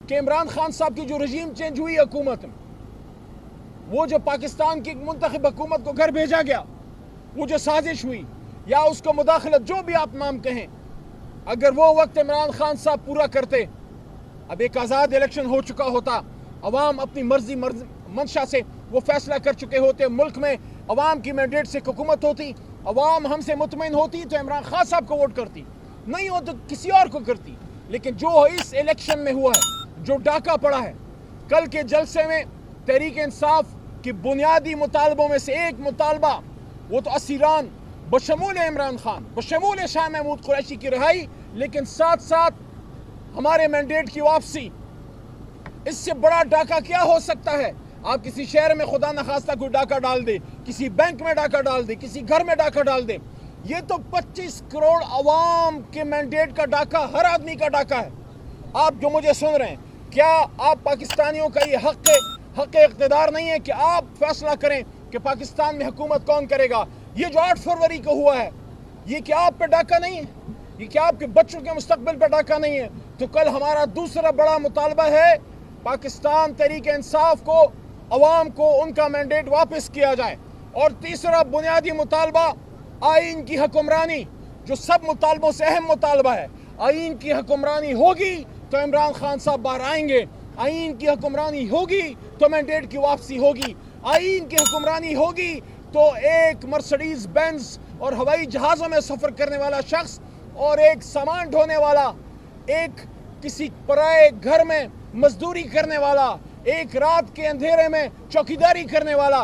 کہ عمران خان صاحب کی جو رجیم چینج ہوئی حکومت میں، وہ جو پاکستان کی منتخب حکومت کو گھر بھیجا گیا، وہ جو سازش ہوئی یا اس کو مداخلت، جو بھی آپ نام کہیں، اگر وہ وقت عمران خان صاحب پورا کرتے، اب ایک آزاد الیکشن ہو چکا ہوتا، عوام اپنی مرضی منشا سے وہ فیصلہ کر چکے ہوتے، ملک میں عوام کی مینڈیٹ سے حکومت ہوتی، عوام ہم سے مطمئن ہوتی تو عمران خان صاحب کو ووٹ کرتی، نہیں ہو تو کسی اور کو کرتی۔ لیکن جو اس الیکشن میں ہوا ہے، جو ڈاکہ پڑا ہے، کل کے جلسے میں تحریک انصاف کی بنیادی مطالبوں میں سے ایک مطالبہ، وہ تو اسیران بشمول عمران خان، بشمول شاہ محمود قریشی کی رہائی، لیکن ساتھ ساتھ ہمارے مینڈیٹ کی واپسی۔ اس سے بڑا ڈاکہ کیا ہو سکتا ہے؟ آپ کسی شہر میں خدا نخواستہ کوئی ڈاکہ ڈال دے، کسی بینک میں ڈاکہ ڈال دے، کسی گھر میں ڈاکہ ڈال دے، یہ تو 25 کروڑ عوام کے مینڈیٹ کا ڈاکہ، ہر آدمی کا ڈاکہ ہے۔ آپ جو مجھے سن رہے ہیں، کیا آپ پاکستانیوں کا یہ حق اقتدار نہیں ہے کہ آپ فیصلہ کریں کہ پاکستان میں حکومت کون کرے گا؟ یہ جو 8 فروری کو ہوا ہے، یہ کیا آپ پہ ڈاکہ نہیں ہے؟ یہ کیا آپ کے بچوں کے مستقبل پہ ڈاکہ نہیں ہے؟ تو کل ہمارا دوسرا بڑا مطالبہ ہے، پاکستان تحریک انصاف کو، عوام کو ان کا مینڈیٹ واپس کیا جائے۔ اور تیسرا بنیادی مطالبہ، آئین کی حکمرانی، جو سب مطالبوں سے اہم مطالبہ ہے۔ آئین کی حکمرانی ہوگی تو عمران خان صاحب باہر آئیں گے، آئین کی حکمرانی ہوگی تو مینڈیٹ کی واپسی ہوگی، آئین کی حکمرانی ہوگی تو ایک مرسڈیز بینز اور ہوائی جہازوں میں سفر کرنے والا شخص اور ایک سامان ڈھونے والا، ایک کسی پرائے گھر میں مزدوری کرنے والا، ایک رات کے اندھیرے میں چوکیداری کرنے والا،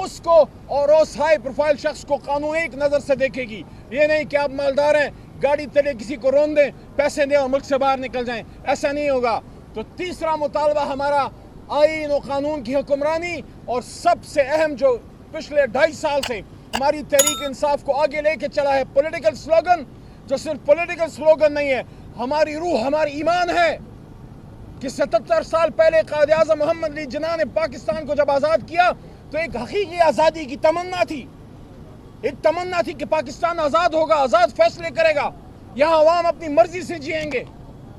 اس کو اور اس ہائی پروفائل شخص کو قانون ایک نظر سے دیکھے گی۔ یہ نہیں کہ آپ مالدار ہیں، گاڑی تلے کسی کو رون دیں، پیسے دیں اور ملک سے باہر نکل جائیں، ایسا نہیں ہوگا۔ تو تیسرا مطالبہ ہمارا آئین و قانون کی حکمرانی، اور سب سے اہم جو پچھلے 2.5 سال سے ہماری تحریک انصاف کو آگے لے کے چلا ہے، پولیٹیکل سلوگن، جو صرف پولیٹیکل سلوگن نہیں ہے، ہماری روح، ہماری ایمان ہے کہ 77 سال پہلے قائد اعظم محمد علی جناح نے پاکستان کو جب آزاد کیا تو ایک حقیقی آزادی کی تمنا تھی، ایک تمنا تھی کہ پاکستان آزاد ہوگا، آزاد فیصلے کرے گا، یہاں عوام اپنی مرضی سے جئیں گے،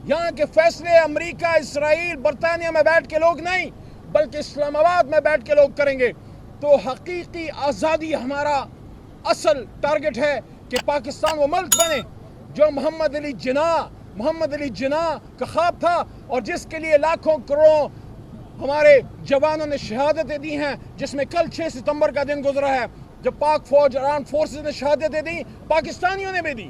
یہاں کے فیصلے امریکہ، اسرائیل، برطانیہ میں بیٹھ کے لوگ نہیں بلکہ اسلام آباد میں بیٹھ کے لوگ کریں گے۔ تو حقیقی آزادی ہمارا اصل ٹارگٹ ہے کہ پاکستان وہ ملک بنے جو محمد علی جناح کا خواب تھا، اور جس کے لیے لاکھوں کروڑوں ہمارے جوانوں نے شہادتیں دی ہیں، جس میں کل 6 ستمبر کا دن گزرا ہے جب پاک فوج اور آرمڈ فورسز نے شہادتیں دی، پاکستانیوں نے بھی دی،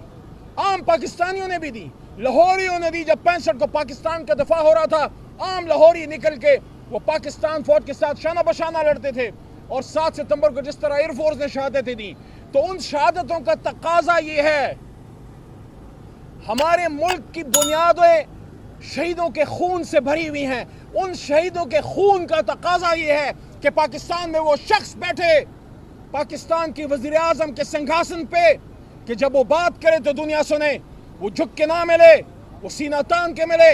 عام پاکستانیوں نے بھی دی، لاہوریوں نے دی۔ جب 65 کو پاکستان کا دفاع ہو رہا تھا، عام لاہوری نکل کے وہ پاکستان فوج کے ساتھ شانہ بشانہ لڑتے تھے، اور 7 ستمبر کو جس طرح ایئر فورس نے شہادتیں دی۔ تو ان شہادتوں کا تقاضا یہ ہے، ہمارے ملک کی بنیادیں شہیدوں کے خون سے بھری ہوئی ہیں، ان شہیدوں کے خون کا تقاضا یہ ہے کہ پاکستان میں وہ شخص بیٹھے پاکستان کی وزیر اعظم کے سنگھاسن پہ کہ جب وہ بات کرے تو دنیا سنے، وہ جھک کے نہ ملے، وہ سینہ تان کے ملے،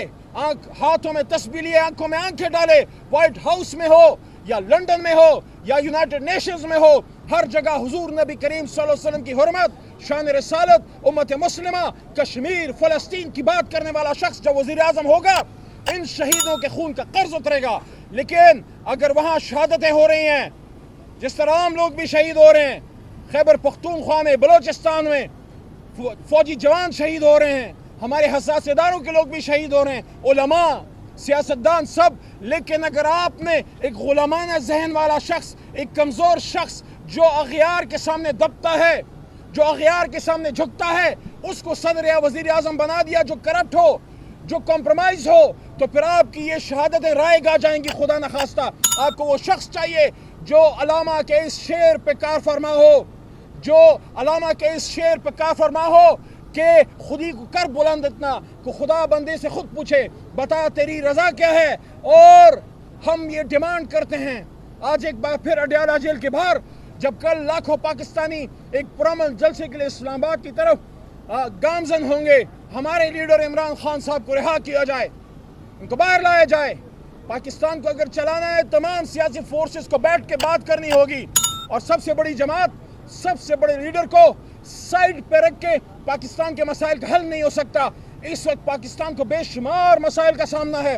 ہاتھوں میں تسبیح لیے، آنکھوں میں آنکھیں ڈالے، وائٹ ہاؤس میں ہو یا لنڈن میں ہو یا یونائٹڈ نیشنز میں ہو، ہر جگہ حضور نبی کریم صلی اللہ علیہ وسلم کی حرمت، شان رسالت، امت مسلمہ، کشمیر، فلسطین کی بات کرنے والا شخص جب وزیر اعظم ہوگا، ان شہیدوں کے خون کا قرض اترے گا۔ لیکن اگر وہاں شہادتیں ہو رہی ہیں، جس طرح عام لوگ بھی شہید ہو رہے ہیں، خیبر پختونخوا میں، بلوچستان میں فوجی جوان شہید ہو رہے ہیں، ہمارے حساس اداروں کے لوگ بھی شہید ہو رہے ہیں، علماء، سیاستدان، سب، لیکن اگر آپ نے ایک غلامانہ ذہن والا شخص، ایک کمزور شخص جو اغیار کے سامنے دبتا ہے، جو اغیار کے سامنے جھکتا ہے، اس کو صدر یا وزیر اعظم بنا دیا، جو کرپٹ ہو، جو کمپرومائز ہو، تو پھر آپ کی یہ شہادتیں رائے گا جائیں گی۔ خدا نخواستہ آپ کو وہ شخص چاہیے جو علامہ کے اس شعر پہ کار فرما ہو، جو علامہ کے اس شعر پہ کار فرما ہو کہ خودی کو کر بلند اتنا کہ خدا بندے سے خود پوچھے بتا تیری رضا کیا ہے۔ اور ہم یہ ڈیمانڈ کرتے ہیں آج ایک بار پھر اڈیالہ جیل کے باہر، جب کل لاکھوں پاکستانی ایک پرامن جلسے کے لیے اسلام آباد کی طرف گامزن ہوں گے، ہمارے لیڈر عمران خان صاحب کو رہا کیا جائے، ان کو باہر لایا جائے۔ پاکستان کو اگر چلانا ہے، تمام سیاسی فورسز کو بیٹھ کے بات کرنی ہوگی، اور سب سے بڑی جماعت، سب سے بڑے لیڈر کو سائیڈ پہ رکھ کے پاکستان کے مسائل کا حل نہیں ہو سکتا۔ اس وقت پاکستان کو بے شمار مسائل کا سامنا ہے،